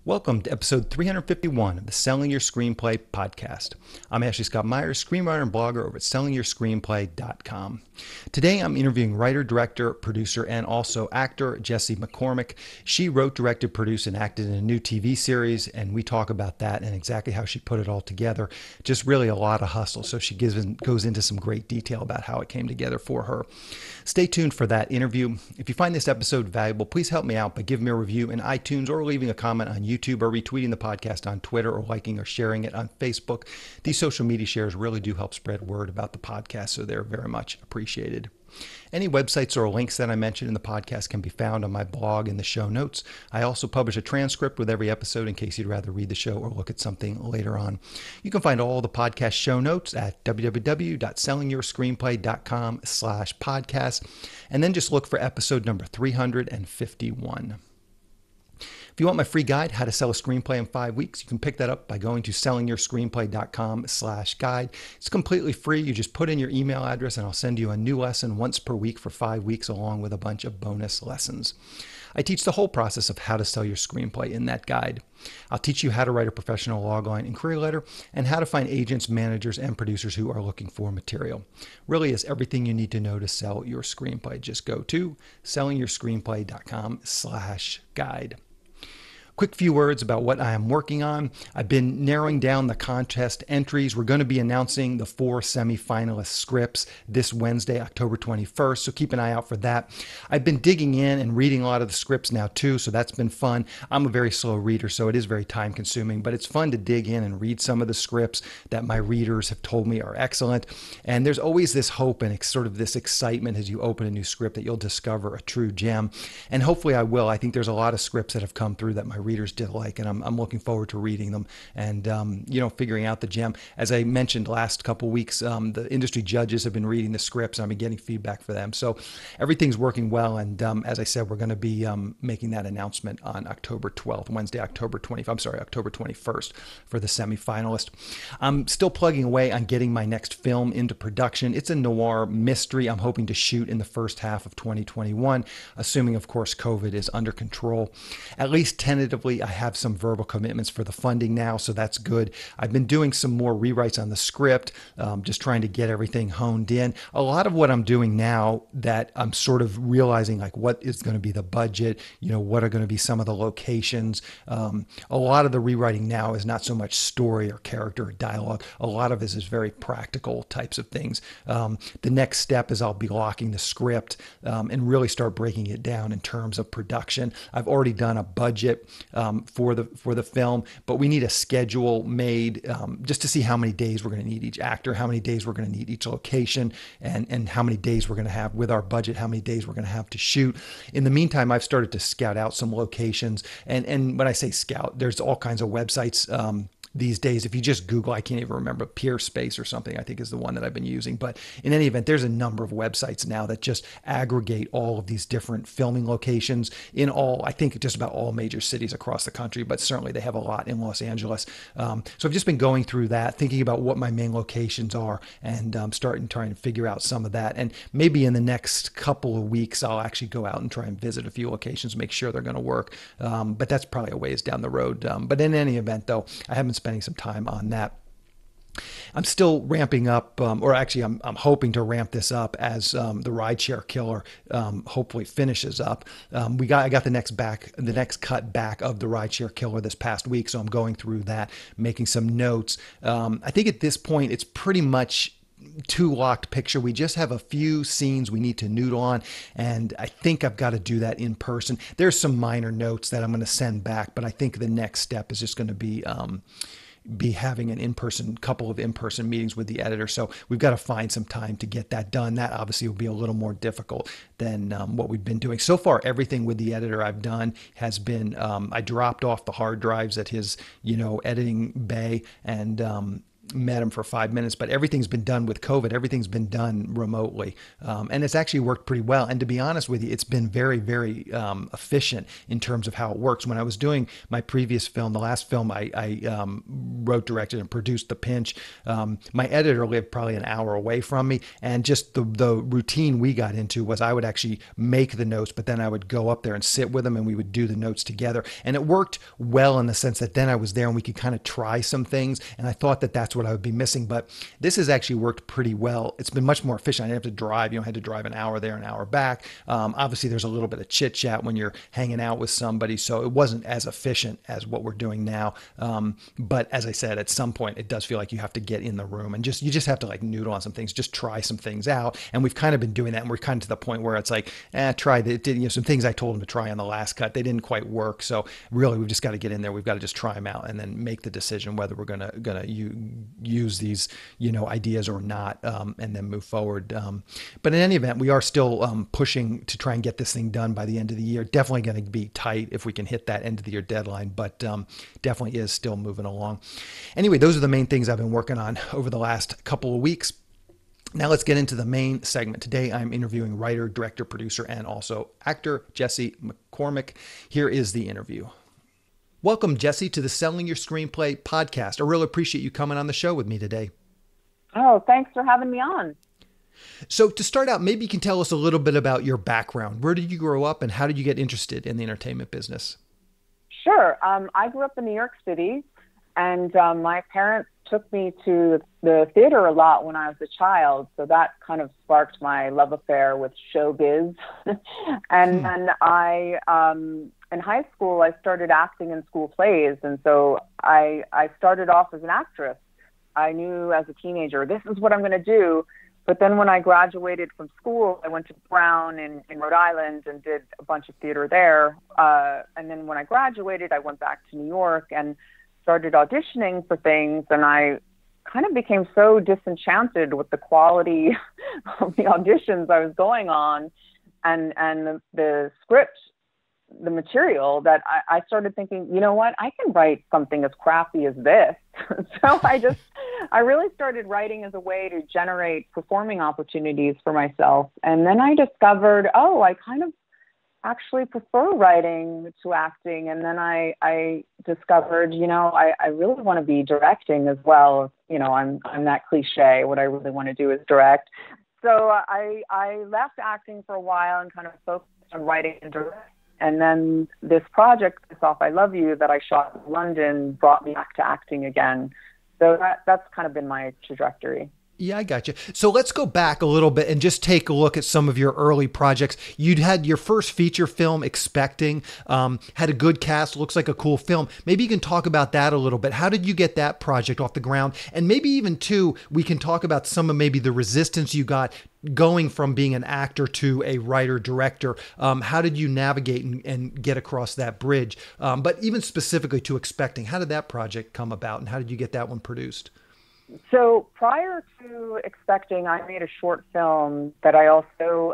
Welcome to episode 351 of the Selling Your Screenplay podcast. I'm Ashley Scott Meyers, screenwriter and blogger over at sellingyourscreenplay.com. Today I'm interviewing writer, director, producer, and also actor Jessie McCormack. She wrote, directed, produced, and acted in a new TV series, and we talk about that and exactly how she put it all together. Just really a lot of hustle, so she goes into some great detail about how it came together for her. Stay tuned for that interview. If you find this episode valuable, please help me out by giving me a review in iTunes or leaving a comment on YouTube or retweeting the podcast on Twitter or liking or sharing it on Facebook. These social media shares really do help spread word about the podcast, so they're very much appreciated. Any websites or links that I mentioned in the podcast can be found on my blog in the show notes. I also publish a transcript with every episode in case you'd rather read the show or look at something later on. You can find all the podcast show notes at www.sellingyourscreenplay.com/podcast, and then just look for episode number 351. If you want my free guide, How to Sell a Screenplay in 5 Weeks, you can pick that up by going to sellingyourscreenplay.com/guide. It's completely free. You just put in your email address and I'll send you a new lesson once per week for 5 weeks along with a bunch of bonus lessons. I teach the whole process of how to sell your screenplay in that guide. I'll teach you how to write a professional logline and career letter and how to find agents, managers, and producers who are looking for material. Really is everything you need to know to sell your screenplay. Just go to sellingyourscreenplay.com/guide. Quick few words about what I am working on. I've been narrowing down the contest entries. We're going to be announcing the 4 semi-finalist scripts this Wednesday, October 21st, so keep an eye out for that. I've been digging in and reading a lot of the scripts now too, so that's been fun. I'm a very slow reader, so it is very time consuming, but it's fun to dig in and read some of the scripts that my readers have told me are excellent. And there's always this hope and sort of this excitement as you open a new script that you'll discover a true gem. And hopefully I will. I think there's a lot of scripts that have come through that my readers did like, and I'm looking forward to reading them and figuring out the gem. As I mentioned last couple weeks, the industry judges have been reading the scripts and I've been getting feedback for them, so everything's working well. And as I said, we're going to be making that announcement on October 12th, Wednesday, October 21st for the semifinalist. I'm still plugging away on getting my next film into production. It's a noir mystery I'm hoping to shoot in the first half of 2021, assuming of course COVID is under control. At least tentatively, I have some verbal commitments for the funding now, so that's good. I've been doing some more rewrites on the script, just trying to get everything honed in. A lot of what I'm doing now that I'm sort of realizing, like, what is going to be the budget, what are going to be some of the locations. A lot of the rewriting now is not so much story or character or dialogue. A lot of this is very practical types of things. The next step is I'll be locking the script and really start breaking it down in terms of production. I've already done a budget for the film, but we need a schedule made just to see how many days we're going to need each actor, how many days we're going to need each location, and how many days we're going to have with our budget, how many days we're going to have to shoot. In the meantime, I've started to scout out some locations, and when I say scout, there's all kinds of websites these days. If you just Google, I can't even remember, Peerspace or something, I think is the one that I've been using. But in any event, there's a number of websites now that just aggregate all of these different filming locations in I think just about all major cities across the country, but certainly they have a lot in Los Angeles. So I've just been going through that, thinking about what my main locations are, and trying to figure out some of that. And maybe in the next couple of weeks, I'll actually go out and try and visit a few locations, make sure they're going to work. But that's probably a ways down the road. But in any event, though, I haven't spending some time on that. I'm still ramping up, or actually I'm hoping to ramp this up as the Rideshare Killer hopefully finishes up. I got the next cut back of the Rideshare Killer this past week, so I'm going through that, making some notes. I think at this point it's pretty much two locked picture. We just have a few scenes we need to noodle on, and I think I've got to do that in person. There's some minor notes that I'm going to send back, but I think the next step is just going to be having couple of in-person meetings with the editor. So we've got to find some time to get that done. That obviously will be a little more difficult than what we've been doing. So far, everything with the editor I've done has been, I dropped off the hard drives at his, editing bay, and met him for 5 minutes, but everything's been done with COVID. Everything's been done remotely. And it's actually worked pretty well. And to be honest with you, it's been very, very efficient in terms of how it works. When I was doing my previous film, the last film I wrote, directed, and produced, The Pinch, my editor lived probably an hour away from me. And just the routine we got into was I would actually make the notes, but then I would go up there and sit with him and we would do the notes together. And it worked well in the sense that then I was there and we could kind of try some things. And I thought that that's what I would be missing, but this has actually worked pretty well. It's been much more efficient. I didn't have to drive, I had to drive an hour there, an hour back. Obviously there's a little bit of chit chat when you're hanging out with somebody. So it wasn't as efficient as what we're doing now. But as I said, at some point it does feel like you have to get in the room and you just have to like noodle on some things, just try some things out. And we've kind of been doing that. And we're kind of to the point where it's like, try some things I told him to try on the last cut. They didn't quite work. So really we've just got to get in there. We've got to just try them out and then make the decision whether we're going to use these, ideas or not, and then move forward. But in any event, we are still pushing to try and get this thing done by the end of the year. Definitely going to be tight if we can hit that end of the year deadline, but definitely is still moving along. Anyway, those are the main things I've been working on over the last couple of weeks. Now let's get into the main segment. Today I'm interviewing writer, director, producer, and also actor Jessie McCormack. Here is the interview. Welcome, Jessie, to the Selling Your Screenplay podcast. I really appreciate you coming on the show with me today. Oh, thanks for having me on. So to start out, maybe you can tell us a little bit about your background. Where did you grow up and how did you get interested in the entertainment business? Sure. I grew up in New York City, and my parents took me to the theater a lot when I was a child. So that kind of sparked my love affair with showbiz. And then in high school, I started acting in school plays. And so I started off as an actress. I knew as a teenager, this is what I'm going to do. But then when I graduated from school, I went to Brown in Rhode Island and did a bunch of theater there. And then when I graduated, I went back to New York and started auditioning for things. And I kind of became so disenchanted with the quality of the auditions I was going on and the script, the material, that I started thinking, you know what, I can write something as crappy as this. So I really started writing as a way to generate performing opportunities for myself. And then I discovered, I kind of actually prefer writing to acting. And then I discovered, I really want to be directing as well. I'm that cliche. What I really want to do is direct. So I left acting for a while and kind of focused on writing and directing. And then this project, This Off I Love You, that I shot in London, brought me back to acting again. So that's kind of been my trajectory. Yeah, I got you. So let's go back a little bit and just take a look at some of your early projects. You'd had your first feature film, Expecting, had a good cast, looks like a cool film. Maybe you can talk about that a little bit. How did you get that project off the ground? And maybe even too, we can talk about some of maybe the resistance you got going from being an actor to a writer director. How did you navigate and get across that bridge? But even specifically to Expecting, how did that project come about and how did you get that one produced? So prior to Expecting, I made a short film that I also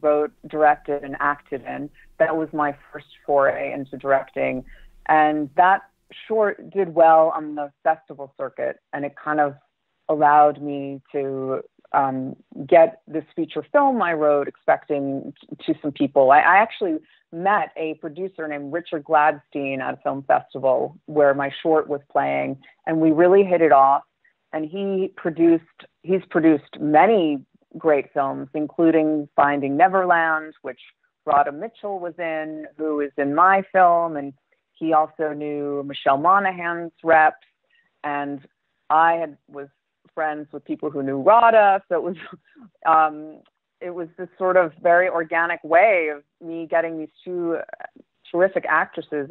wrote, directed, and acted in. That was my first foray into directing. And that short did well on the festival circuit, and it kind of allowed me to get this feature film I wrote, Expecting, to some people. I actually met a producer named Richard Gladstein at a film festival where my short was playing, and we really hit it off. And he's produced many great films, including Finding Neverland, which Radha Mitchell was in, who is in my film. And he also knew Michelle Monaghan's reps. And I was friends with people who knew Radha. So it was this sort of very organic way of me getting these two terrific actresses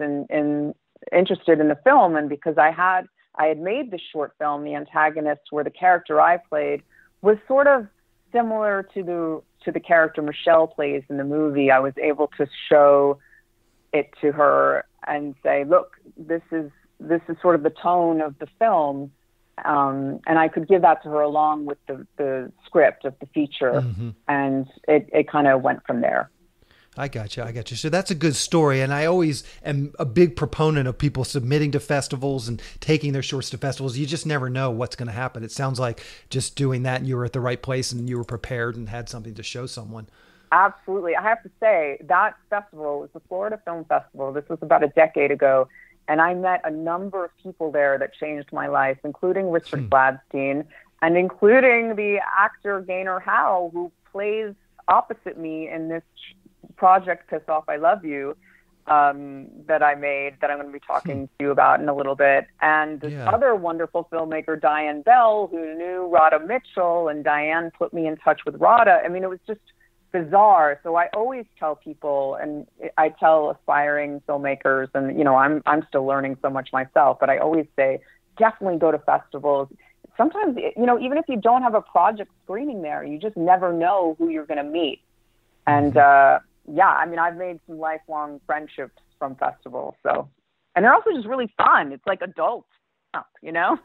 interested in the film. And because I had made this short film, the antagonist, where the character I played was sort of similar to the character Michelle plays in the movie. I was able to show it to her and say, look, this is sort of the tone of the film. And I could give that to her along with the script of the feature. Mm-hmm. And it kind of went from there. I got you. I got you. So that's a good story. And I always am a big proponent of people submitting to festivals and taking their shorts to festivals. You just never know what's going to happen. It sounds like just doing that and you were at the right place and you were prepared and had something to show someone. Absolutely. I have to say that festival was the Florida Film Festival. This was about a decade ago. And I met a number of people there that changed my life, including Richard Gladstein and including the actor Gaynor Howe, who plays opposite me in this project, Piss Off, I Love You, that I made, that I'm going to be talking to you about in a little bit. And this other wonderful filmmaker, Diane Bell, who knew Radha Mitchell, and Diane put me in touch with Radha. I mean, it was just bizarre. So I always tell people, and I tell aspiring filmmakers, and, you know, I'm still learning so much myself, but I always say, definitely go to festivals. Sometimes, you know, even if you don't have a project screening there, you just never know who you're going to meet. And, yeah, I mean, I've made some lifelong friendships from festivals. So, and they're also just really fun. It's like adults, you know?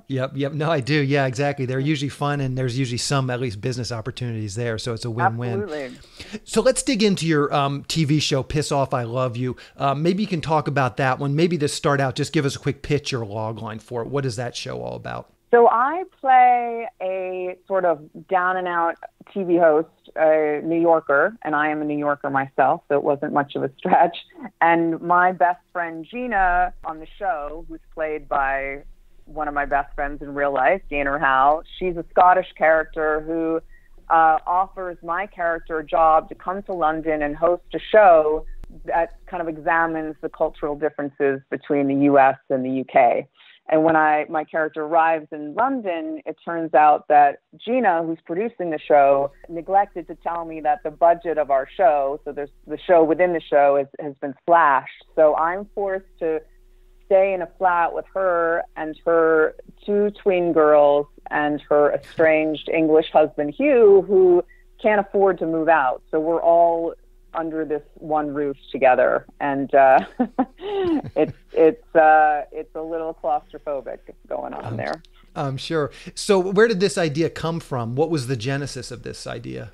Yep. No, I do. Yeah, exactly. They're usually fun, and there's usually some, at least, business opportunities there. So it's a win-win. Absolutely. So let's dig into your TV show, Piss Off, I Love You. Maybe you can talk about that one. Maybe to start out, just give us a quick pitch or log line for it. What is that show all about? So I play a sort of down and out TV host, a New Yorker, and I am a New Yorker myself, so it wasn't much of a stretch. And my best friend Gina on the show, who's played by one of my best friends in real life, Gaynor Howe, she's a Scottish character who offers my character a job to come to London and host a show that kind of examines the cultural differences between the US and the UK. And when my character arrives in London, it turns out that Gina, who's producing the show, neglected to tell me that the budget of our show, so there's the show within the show, has been slashed. So I'm forced to stay in a flat with her and her two twin girls and her estranged English husband, Hugh, who can't afford to move out. So we're all under this one roof together, and it's a little claustrophobic going on there. I'm sure. So where did this idea come from? What was the genesis of this idea?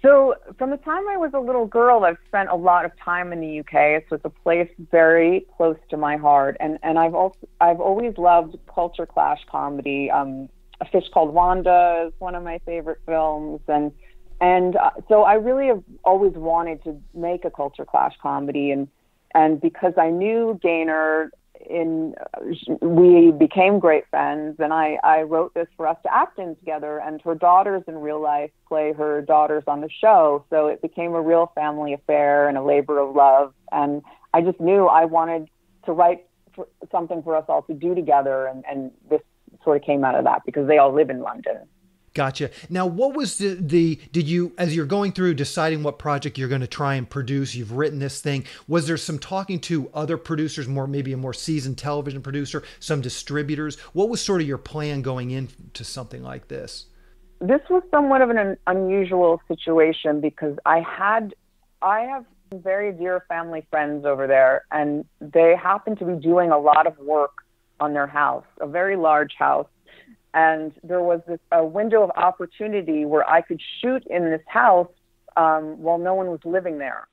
So from the time I was a little girl, I've spent a lot of time in the UK. So it's a place very close to my heart, and I've always loved culture clash comedy. A Fish Called Wanda is one of my favorite films, and so I really have always wanted to make a culture clash comedy, and because I knew Gaynor, we became great friends, and I wrote this for us to act in together, and her daughters in real life play her daughters on the show, so it became a real family affair and a labor of love, and I just knew I wanted to write something for us all to do together, and this sort of came out of that because they all live in London. Gotcha. Now, what was did you, as you're going through deciding what project you're going to try and produce, you've written this thing, was there some talking to other producers, maybe a more seasoned television producer, some distributors? What was sort of your plan going into something like this? This was somewhat of an unusual situation because I have very dear family friends over there, and they happen to be doing a lot of work on their house, a very large house. And there was a window of opportunity where I could shoot in this house while no one was living there.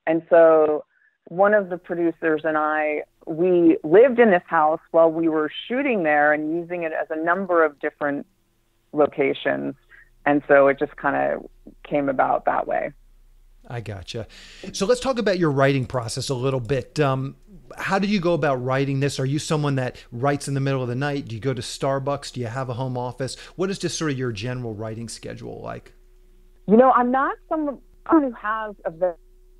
And so one of the producers and we lived in this house while we were shooting there and using it as a number of different locations. And so it just kind of came about that way. I gotcha. So let's talk about your writing process a little bit. How do you go about writing this? Are you someone that writes in the middle of the night? Do you go to Starbucks? Do you have a home office? What is just sort of your general writing schedule like? You know, I'm not someone who has a very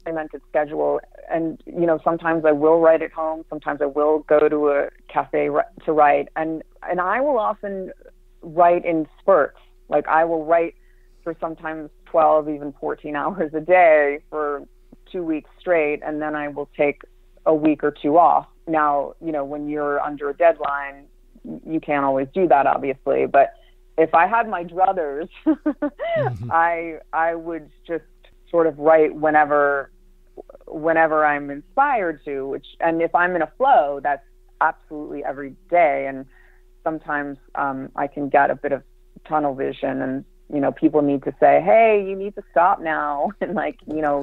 regimented schedule. And, you know, sometimes I will write at home. Sometimes I will go to a cafe to write. And I will often write in spurts. Like I will write for sometimes 12, even 14 hours a day for 2 weeks straight. And then I will take a week or two off. Now, you know, when you're under a deadline, you can't always do that, obviously. But if I had my druthers, I would just sort of write whenever I'm inspired to. And if I'm in a flow, that's absolutely every day. And sometimes I can get a bit of tunnel vision, and people need to say, hey, you need to stop now and like,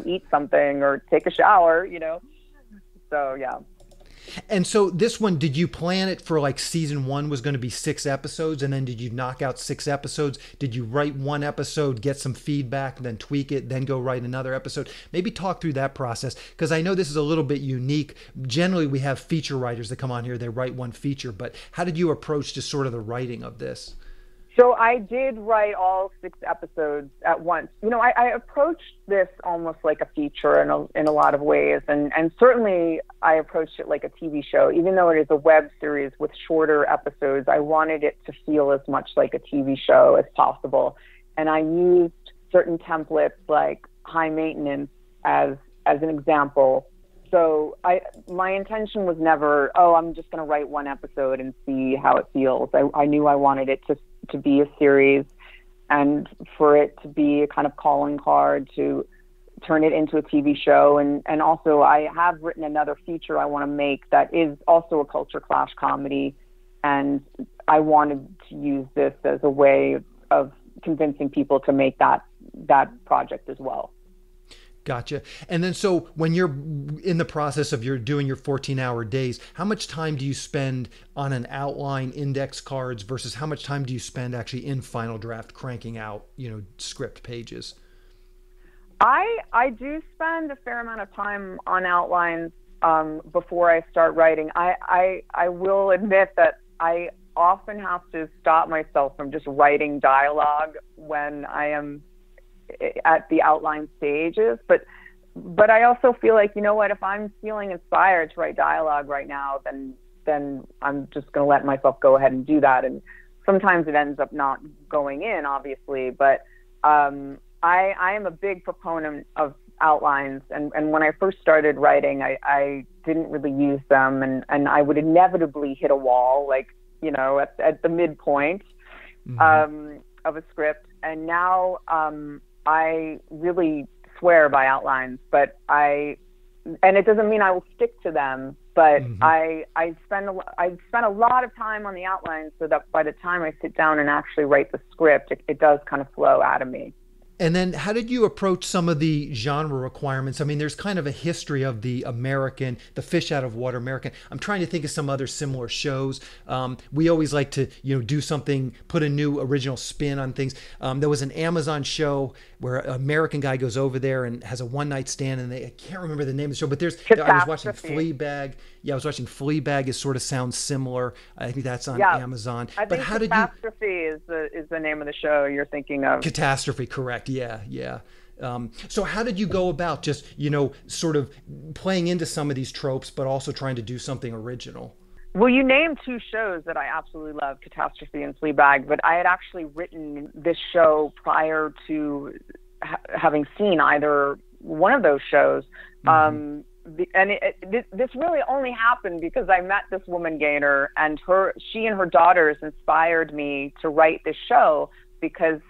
eat something or take a shower, So, yeah. And so this one, did you plan it for like season 1 was going to be 6 episodes, and then did you knock out 6 episodes? Did you write one episode, get some feedback, then tweak it, then go write another episode? Maybe talk through that process, because I know this is a little bit unique. Generally, we have feature writers that come on here, they write one feature, but how did you approach just sort of the writing of this? So I did write all 6 episodes at once. I approached this almost like a feature in a lot of ways. And certainly I approached it like a TV show. Even though it is a web series with shorter episodes, I wanted it to feel as much like a TV show as possible. And I used certain templates like high maintenance as an example. So my intention was never, I'm just going to write one episode and see how it feels. I knew I wanted it to be a series and for it to be a kind of calling card to turn it into a TV show. And also I have written another feature I want to make that is also a culture clash comedy. And I wanted to use this as a way of convincing people to make that project as well. Gotcha. And then so when you're in the process of doing your 14-hour days, how much time do you spend on an outline, index cards, versus how much time do you spend actually in Final Draft cranking out, script pages? I do spend a fair amount of time on outlines before I start writing. I will admit that I often have to stop myself from just writing dialogue when I am at the outline stages, but I also feel like, if I'm feeling inspired to write dialogue right now, then I'm just going to let myself go ahead and do that. And sometimes it ends up not going in, obviously, but I am a big proponent of outlines. And when I first started writing, I didn't really use them, and I would inevitably hit a wall, like, at the midpoint of a script. And now I really swear by outlines, and it doesn't mean I will stick to them, but I spend a lot of time on the outlines so that by the time I sit down and actually write the script, it does kind of flow out of me. And then how did you approach some of the genre requirements? I mean, there's kind of a history of the fish out of water American. I'm trying to think of some other similar shows. We always like to, do something, put a new original spin on things. There was an Amazon show where an American guy goes over there and has a one-night stand, and I can't remember the name of the show, but I was watching Fleabag. Yeah, I was watching Fleabag. It sort of sounds similar. I think that's on Amazon. I think Catastrophe is the name of the show you're thinking of. Catastrophe, correct. Yeah. So how did you go about just, sort of playing into some of these tropes, but also trying to do something original? Well, you named 2 shows that I absolutely love, Catastrophe and Fleabag, but I had actually written this show prior to having seen either one of those shows. And this really only happened because I met this woman, Gaynor, and she and her daughters inspired me to write this show because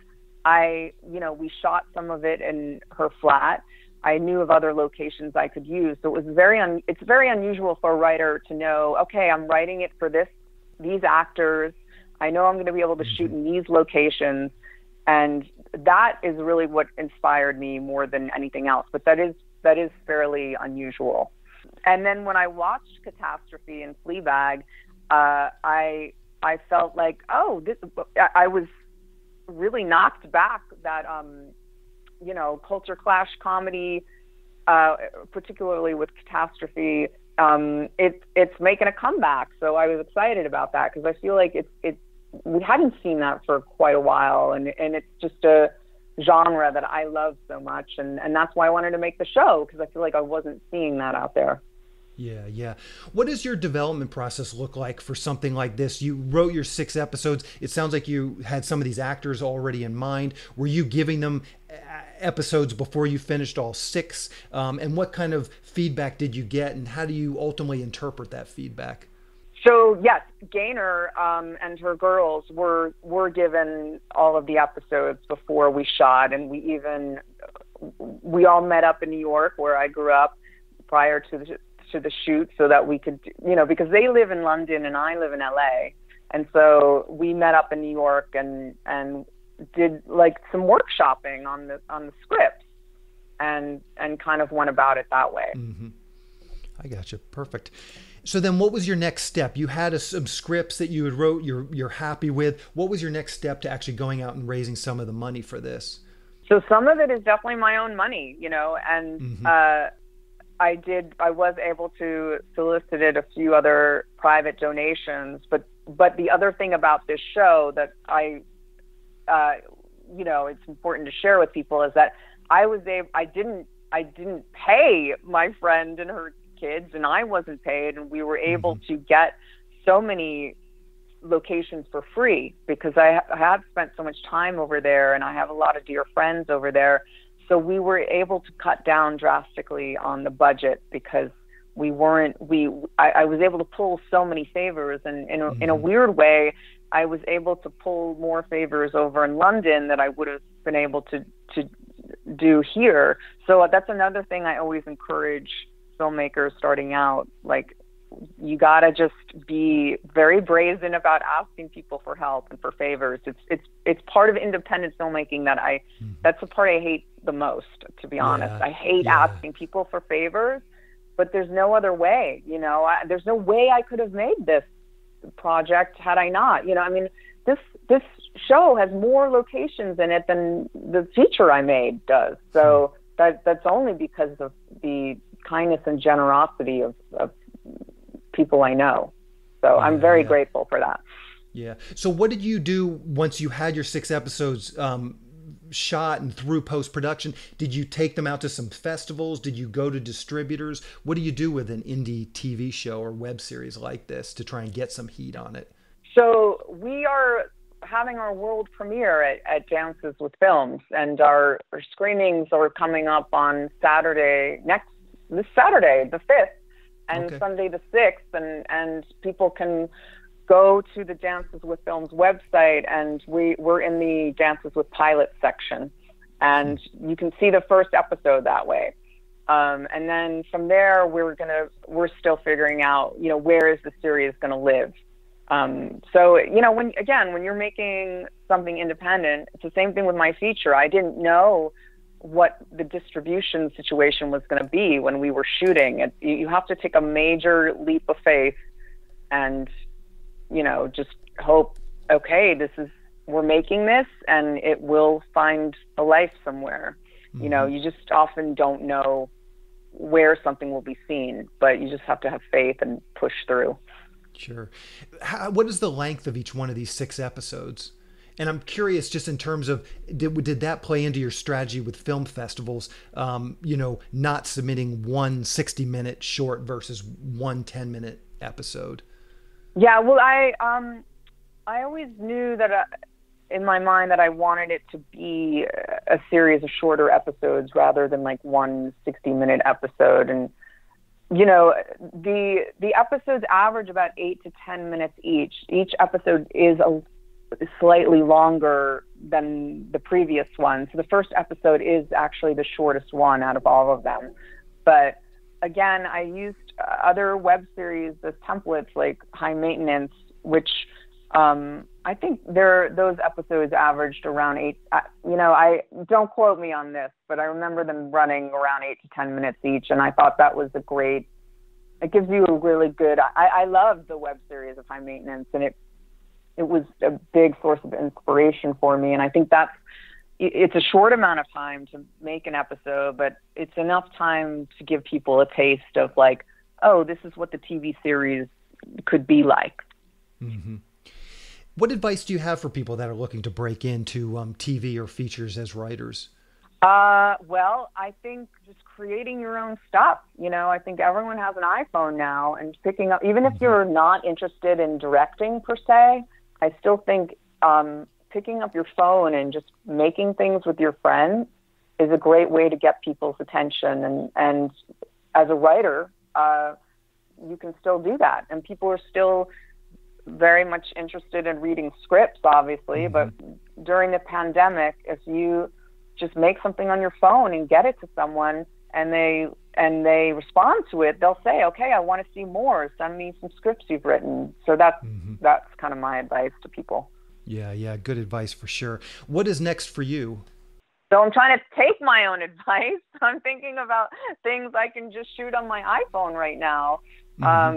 we shot some of it in her flat. I knew of other locations I could use. So it was it's very unusual for a writer to know, okay, I'm writing it for these actors. I know I'm going to be able to shoot in these locations. And that is really what inspired me more than anything else. But that is fairly unusual. And then when I watched Catastrophe and Fleabag, I felt like, I was really knocked back that, culture clash comedy, particularly with Catastrophe, it's making a comeback. So I was excited about that because I feel like we hadn't seen that for quite a while. And it's just a genre that I love so much. And that's why I wanted to make the show, because I feel like I wasn't seeing that out there. Yeah. What does your development process look like for something like this? You wrote your 6 episodes. It sounds like you had some of these actors already in mind. Were you giving them episodes before you finished all 6? And what kind of feedback did you get, and how do you ultimately interpret that feedback? So yes, Gaynor and her girls were given all of the episodes before we shot, and we all met up in New York, where I grew up, prior to the shoot, so that we could, because they live in London and I live in LA, and so we met up in New York, and did like some workshopping on the scripts and kind of went about it that way. Mm-hmm. I gotcha. Perfect. So then what was your next step? You had some scripts that you had wrote, you're happy with. What was your next step to actually going out and raising some of the money for this? So some of it is definitely my own money, you know, and Mm-hmm. I was able to solicit a few other private donations, but the other thing about this show that you know, it's important to share with people is that I didn't pay my friend and her kids, and I wasn't paid, and we were able Mm-hmm. to get so many locations for free because I have spent so much time over there, and I have a lot of dear friends over there. So we were able to cut down drastically on the budget because I was able to pull so many favors, and in a weird way, I was able to pull more favors over in London that I would have been able to do here. So that's another thing I always encourage filmmakers starting out. Like, you gotta just be very brazen about asking people for help and for favors. It's part of independent filmmaking that's the part I hate the most, to be honest. I hate asking people for favors, but there's no other way, you know. There's no way I could have made this project had I not, you know. I mean, this show has more locations in it than the feature I made does. So that's only because of the kindness and generosity of people I know. So I'm very grateful for that. Yeah. So what did you do once you had your 6 episodes shot and through post-production? Did you take them out to some festivals? Did you go to distributors? What do you do with an indie TV show or web series like this to try and get some heat on it? So we are having our world premiere at Dances with Films, and our screenings are coming up on this Saturday, the 5th, and Sunday the 6th, and people can go to the Dances with Films website, and we're in the Dances with Pilot section, and you can see the first episode that way. And then from there, we're still figuring out, you know, where is the series going to live. So, you know, when you're making something independent, it's the same thing with my feature. I didn't know what the distribution situation was going to be when we were shooting. You have to take a major leap of faith and, you know, just hope, okay, we're making this and it will find a life somewhere. Mm-hmm. You know, you just often don't know where something will be seen, but you just have to have faith and push through. Sure. What is the length of each one of these 6 episodes? And I'm curious, just in terms of, did that play into your strategy with film festivals? You know, not submitting one 60-minute short versus one 10-minute episode. Yeah, well, I always knew that in my mind that I wanted it to be a series of shorter episodes rather than like one 60-minute episode. And you know, the episodes average about 8 to 10 minutes each. Each episode is slightly longer than the previous one. So the first episode is actually the shortest one out of all of them. But again, I used other web series as templates like High Maintenance, which I think those episodes averaged around 8. You know, I don't quote me on this, but I remember them running around 8 to 10 minutes each, and I thought that was it gives you a really good. I love the web series of High Maintenance, and it was a big source of inspiration for me. And I think it's a short amount of time to make an episode, but it's enough time to give people a taste of like, oh, this is what the TV series could be like. Mm-hmm. What advice do you have for people that are looking to break into TV or features as writers? Well, I think just creating your own stuff. You know, I think everyone has an iPhone now, and picking up, even if you're not interested in directing per se, I still think picking up your phone and just making things with your friends is a great way to get people's attention. And as a writer, you can still do that. And people are still very much interested in reading scripts, obviously, but during the pandemic, if you just make something on your phone and get it to someone and they respond to it, they'll say, okay, I want to see more. Send me some scripts you've written. So that's kind of my advice to people. Yeah, yeah, good advice for sure. What is next for you? So I'm trying to take my own advice. I'm thinking about things I can just shoot on my iPhone right now,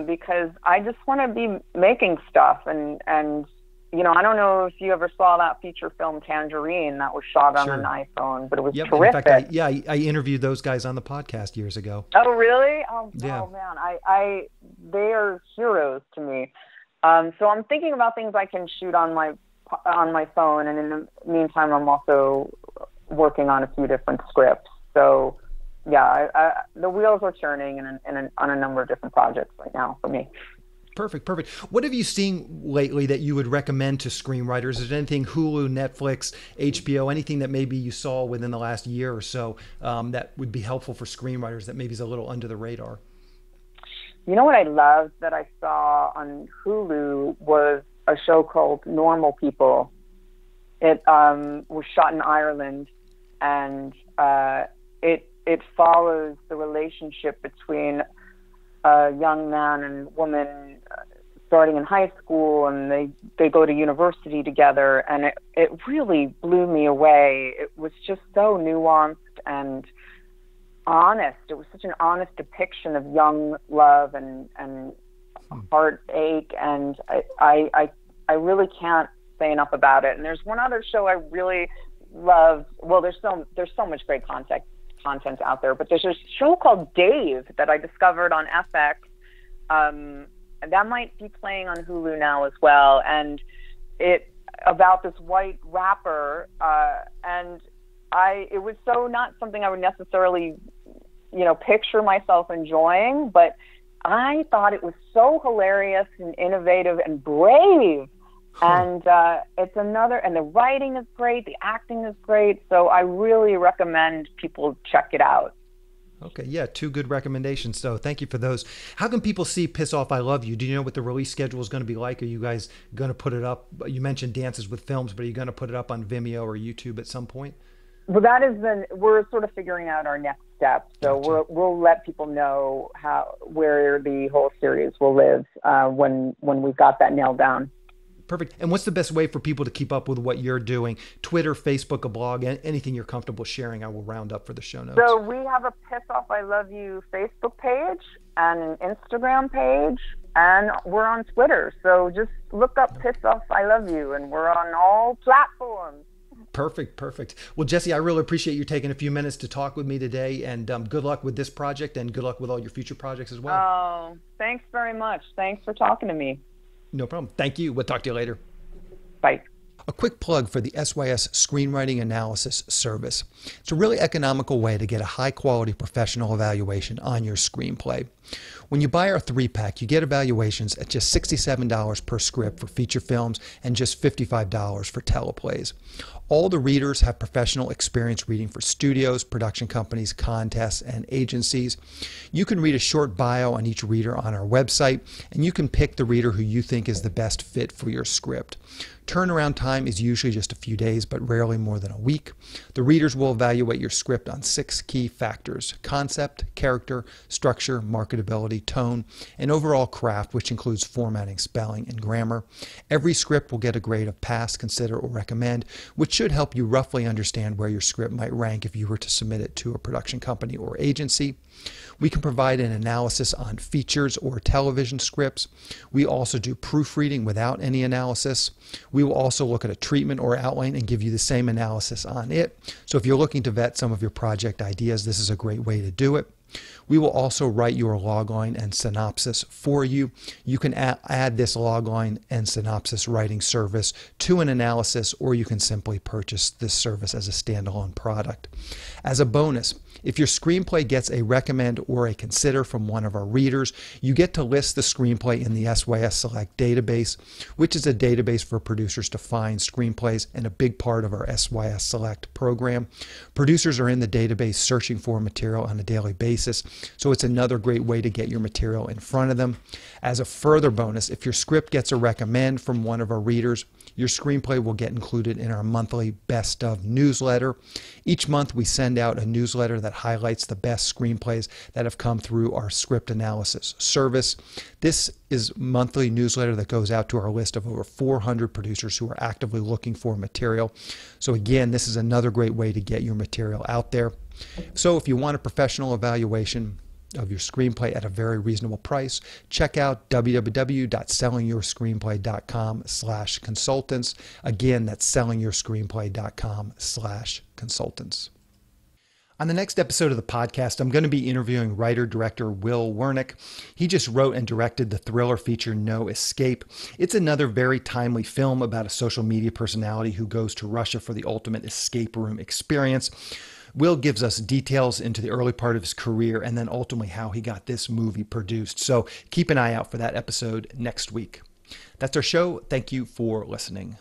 because I just want to be making stuff. And you know, I don't know if you ever saw that feature film Tangerine that was shot on an iPhone, but it was terrific. In fact, I interviewed those guys on the podcast years ago. Oh, really? Oh, yeah. Oh man, they are heroes to me. So I'm thinking about things I can shoot on my phone, and in the meantime, I'm also working on a few different scripts. So, yeah, the wheels are turning on a number of different projects right now for me. Perfect. What have you seen lately that you would recommend to screenwriters? Is there anything Hulu, Netflix, HBO, anything that maybe you saw within the last year or so that would be helpful for screenwriters that maybe is a little under the radar? You know what I loved that I saw on Hulu was a show called Normal People. It was shot in Ireland, and it follows the relationship between a young man and woman starting in high school, and they go to university together, and it really blew me away. It was just so nuanced and honest. It was such an honest depiction of young love and heartache, and I really can't say enough about it. And there's one other show I really love. Well, there's so much great content out there, but there's a show called Dave that I discovered on FX. That might be playing on Hulu now as well, and it about this white rapper, and it was so not something I would necessarily, picture myself enjoying, but I thought it was so hilarious and innovative and brave. And and the writing is great, the acting is great, so I really recommend people check it out. Okay, yeah, two good recommendations. So thank you for those. How can people see Piss Off, I Love You? Do you know what the release schedule is going to be like? Are you guys going to put it up? You mentioned Dances with Films, but are you going to put it up on Vimeo or YouTube at some point? Well, we're sort of figuring out our next step. So gotcha. We'll let people know where the whole series will live when we've got that nailed down. Perfect. And what's the best way for people to keep up with what you're doing? Twitter, Facebook, a blog, anything you're comfortable sharing, I will round up for the show notes. So we have a Piss Off, I Love You Facebook page and an Instagram page, and we're on Twitter. So just look up Piss Off, I Love You, and we're on all platforms. Perfect. Well, Jessie, I really appreciate you taking a few minutes to talk with me today, and good luck with this project, and good luck with all your future projects as well. Oh, thanks very much. Thanks for talking to me. No problem. Thank you. We'll talk to you later. Bye. A quick plug for the SYS Screenwriting Analysis Service. It's a really economical way to get a high-quality professional evaluation on your screenplay. When you buy our 3-pack, you get evaluations at just $67 per script for feature films and just $55 for teleplays. All the readers have professional experience reading for studios, production companies, contests, and agencies. You can read a short bio on each reader on our website, and you can pick the reader who you think is the best fit for your script. Turnaround time is usually just a few days, but rarely more than a week. The readers will evaluate your script on 6 key factors: concept, character, structure, marketability, tone, and overall craft, which includes formatting, spelling, and grammar. Every script will get a grade of pass, consider, or recommend, which should help you roughly understand where your script might rank if you were to submit it to a production company or agency. We can provide an analysis on features or television scripts. We also do proofreading without any analysis. We will also look at a treatment or outline and give you the same analysis on it. So if you're looking to vet some of your project ideas, this is a great way to do it. We will also write your logline and synopsis for you. You can add this logline and synopsis writing service to an analysis, or you can simply purchase this service as a standalone product. As a bonus, if your screenplay gets a recommend or a consider from one of our readers, you get to list the screenplay in the SYS Select database, which is a database for producers to find screenplays and a big part of our SYS Select program. Producers are in the database searching for material on a daily basis. basis. So it's another great way to get your material in front of them. As a further bonus, if your script gets a recommend from one of our readers, your screenplay will get included in our monthly Best Of newsletter. Each month we send out a newsletter that highlights the best screenplays that have come through our script analysis service. This is a monthly newsletter that goes out to our list of over 400 producers who are actively looking for material. So again, this is another great way to get your material out there. So if you want a professional evaluation of your screenplay at a very reasonable price, check out www.sellingyourscreenplay.com/consultants. Again, that's sellingyourscreenplay.com/consultants. On the next episode of the podcast, I'm going to be interviewing writer-director Will Wernick. He just wrote and directed the thriller feature No Escape. It's another very timely film about a social media personality who goes to Russia for the ultimate escape room experience. Will gives us details into the early part of his career and then ultimately how he got this movie produced. So keep an eye out for that episode next week. That's our show. Thank you for listening.